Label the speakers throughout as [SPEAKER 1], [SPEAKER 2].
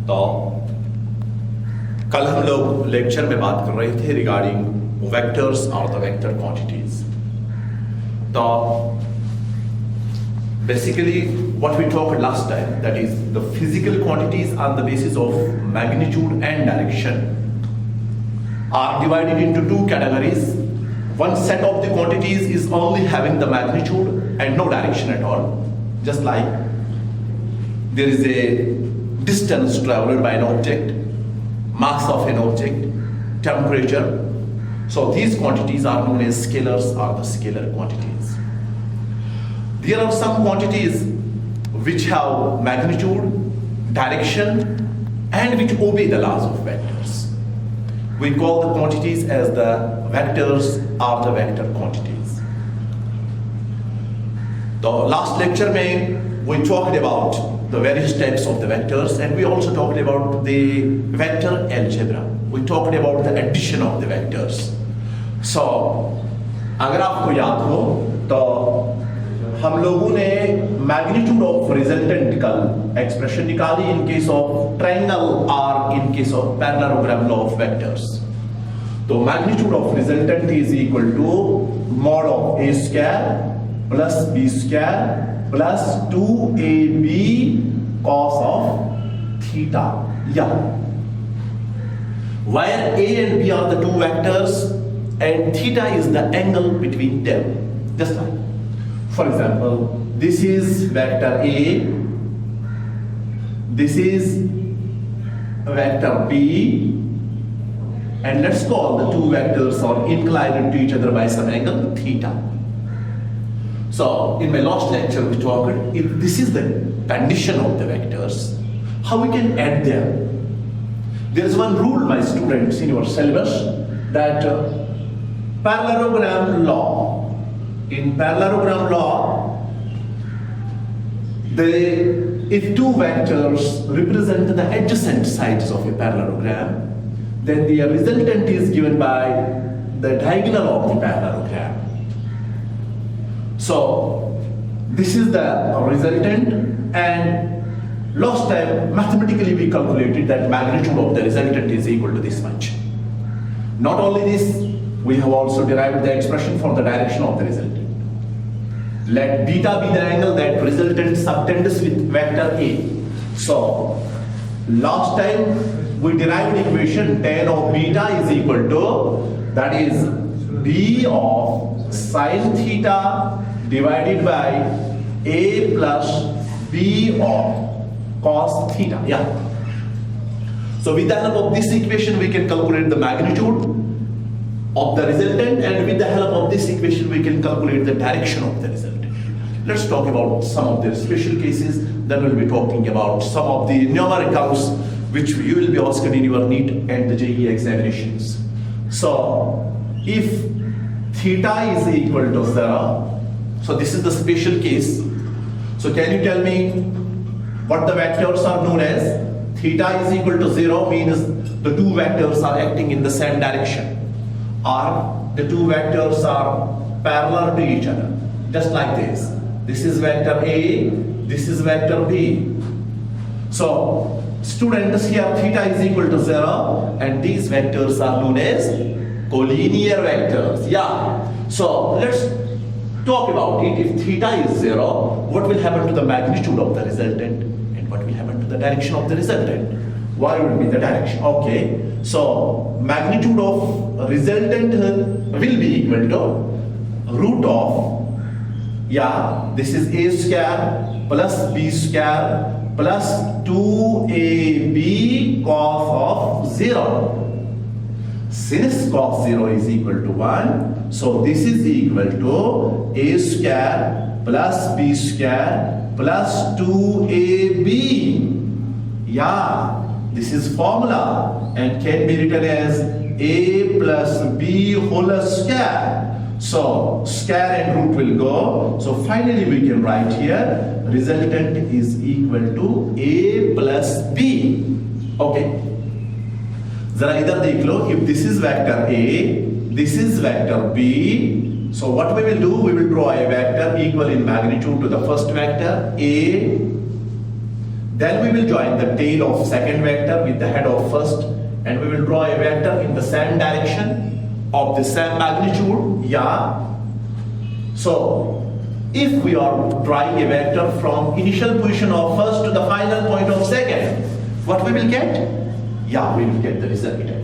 [SPEAKER 1] तो कल हम लोग लेक्चर में बात कर रहे थे रिगार्डिंग वेक्टर्स और द वेक्टर क्वांटिटीज। तो basically what we talked last time, that is the physical quantities on the basis of magnitude and direction are divided into two categories. One set of the quantities is only having the magnitude and no direction at all, just like there is a distance traveled by an object, mass of an object, temperature. So these quantities are known as scalars or the scalar quantities. There are some quantities which have magnitude, direction, and which obey the laws of vectors. We call the quantities as the vectors or the vector quantities. The last lecture we talked about the various types of the vectors, and we also talked about the vector algebra. We talked about the addition of the vectors. So, अगर आपको याद हो तो हम लोगों ने magnitude of resultant का expression निकाली इन केस ऑफ ट्रायंगल और in case of parallelogram law of vectors. तो magnitude of resultant is equal to mod of A square plus B square plus 2ab cos of theta, where a and b are the two vectors and theta is the angle between them. Just like, for example, this is vector A, this is vector B, and let's call the two vectors are inclined to each other by some angle theta. So in my last lecture we talked, if this is the condition of the vectors, how we can add them. There is one rule, my students, in your syllabus, that parallelogram law. In parallelogram law, if two vectors represent the adjacent sides of a parallelogram, then the resultant is given by the diagonal of the parallelogram. So this is the resultant, and last time mathematically we calculated that magnitude of the resultant is equal to this much. Not only this, we have also derived the expression for the direction of the resultant. Let beta be the angle that resultant subtends with vector A. So last time we derived equation tan of beta is equal to, that is b of sin theta divided by a plus b of cos theta. So with the help of this equation we can calculate the magnitude of the resultant, and with the help of this equation we can calculate the direction of the resultant. Let's talk about some of the special cases. Then we'll be talking about some of the numericals which you will be asked in your NEET and the JEE examinations. So if theta is equal to 0, so this is the special case. So can you tell me what the vectors are known as? Theta is equal to 0 means the two vectors are acting in the same direction, or the two vectors are parallel to each other, just like this. This is vector A, this is vector B. So students, here theta is equal to 0 and these vectors are known as collinear vectors. So let's talk about it. If theta is 0, what will happen to the magnitude of the resultant, and what will happen to the direction of the resultant? What will be the direction? Okay, so magnitude of resultant will be equal to root of, this is a square plus b square plus 2ab cos of 0. Since cos 0 is equal to 1, so this is equal to a square plus b square plus 2ab. This is formula and can be written as a plus b whole square. So square and root will go. So finally we can write here resultant is equal to a plus b. Okay. Zara idhar dekh lo, if this is vector A, this is vector B. So what we will do, we will draw a vector equal in magnitude to the first vector A, Then we will join the tail of second vector with the head of first, and we will draw a vector in the same direction of the same magnitude. Yeah. So if we are drawing a vector from initial position of first to the final point of second, what we will get? Yeah, we will get the resultant.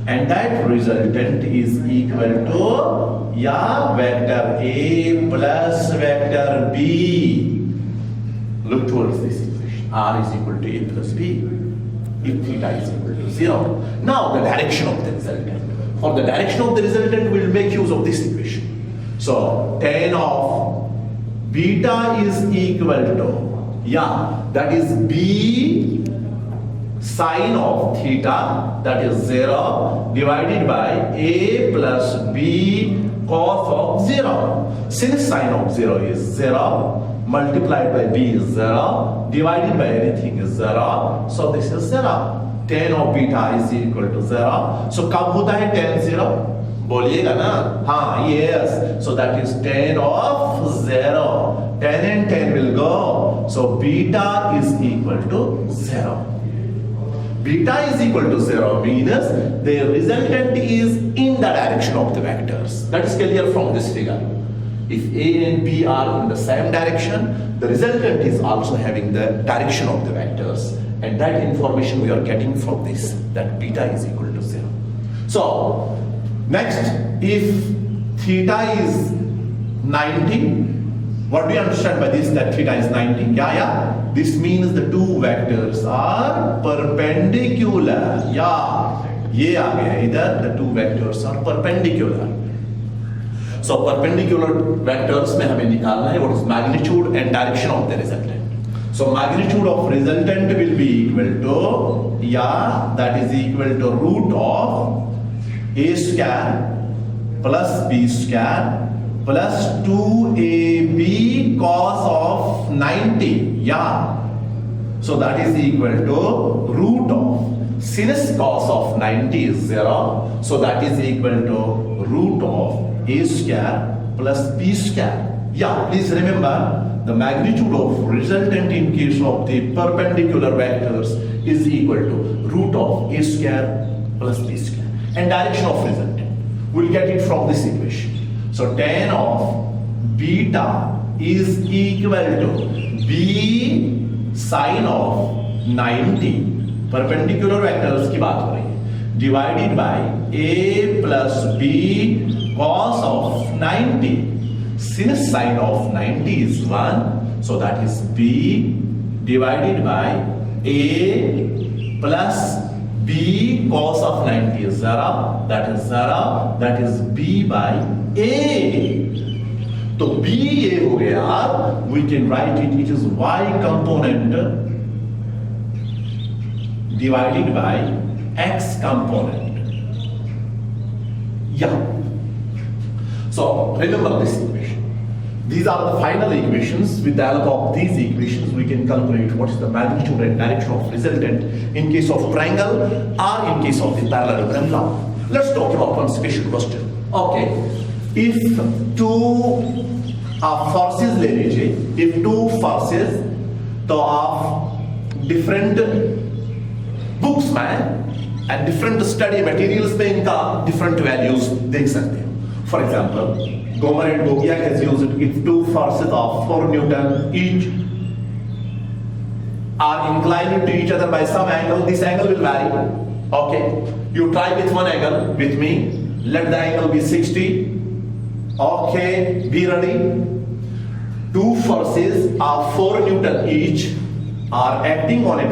[SPEAKER 1] And that resultant is equal to, yeah, vector A plus vector B. Look towards this equation. R is equal to A plus B if theta is equal to 0. Now the direction of the resultant. For the direction of the resultant, we will make use of this equation. So tan of beta is equal to, yeah, that is B sine of theta, that is 0, divided by A plus B cos of 0. Since sine of 0 is 0, multiplied by B is 0, divided by anything is 0, so this is 0. Tan of beta is equal to 0. So कब होता है tan 0? बोलिएगा ना? हाँ, yes. So that is tan of 0. Tan and tan will go. So beta is equal to 0. Beta is equal to 0 means the resultant is in the direction of the vectors. That is clear from this figure. If A and B are in the same direction, the resultant is also having the direction of the vectors. And that information we are getting from this, that beta is equal to 0. So, next, if theta is 90, what do you understand by this, that theta is 90? Yeah. This means the two vectors are perpendicular. Yeah. ये आ गया इधर, the two vectors are perpendicular. So perpendicular vectors में हमें निकालना है what is magnitude and direction of the resultant. So magnitude of resultant will be equal to, yeah, that is equal to root of A square plus B square plus 2AB cos of 90. Yeah. So that is equal to root of, since cos of 90 is 0, so that is equal to root of A square plus B square. Yeah, please remember the magnitude of resultant in case of the perpendicular vectors is equal to root of A square plus B square. And direction of resultant, we'll get it from this equation. So tan of beta is equal to B sine of 90, perpendicular vectors की बात हो रही है, divided by A plus B cos of 90. Since sine of 90 is 1, so that is B divided by A plus B cos of 90 is 0, that is 0, that is B by A. तो B ये हो गया, we can write it, it is Y component divided by X component. Yeah. So remember this equation. These are the final equations. With the help of these equations, we can calculate what is the magnitude and direction of resultant in case of triangle or in case of the parallelogram law. Let's talk about one special question. Okay, if two forces ले लीजिए, if two forces, तो आप different books में and different study materials में इनका different values देख सकते हैं. For example, Gomer and Gogia has used it if two forces of 4 Newton each are inclined to each other by some angle, this angle will vary. Okay, you try with one angle with me, let the angle be 60. Okay, be ready. Two forces of 4 Newton each are acting on a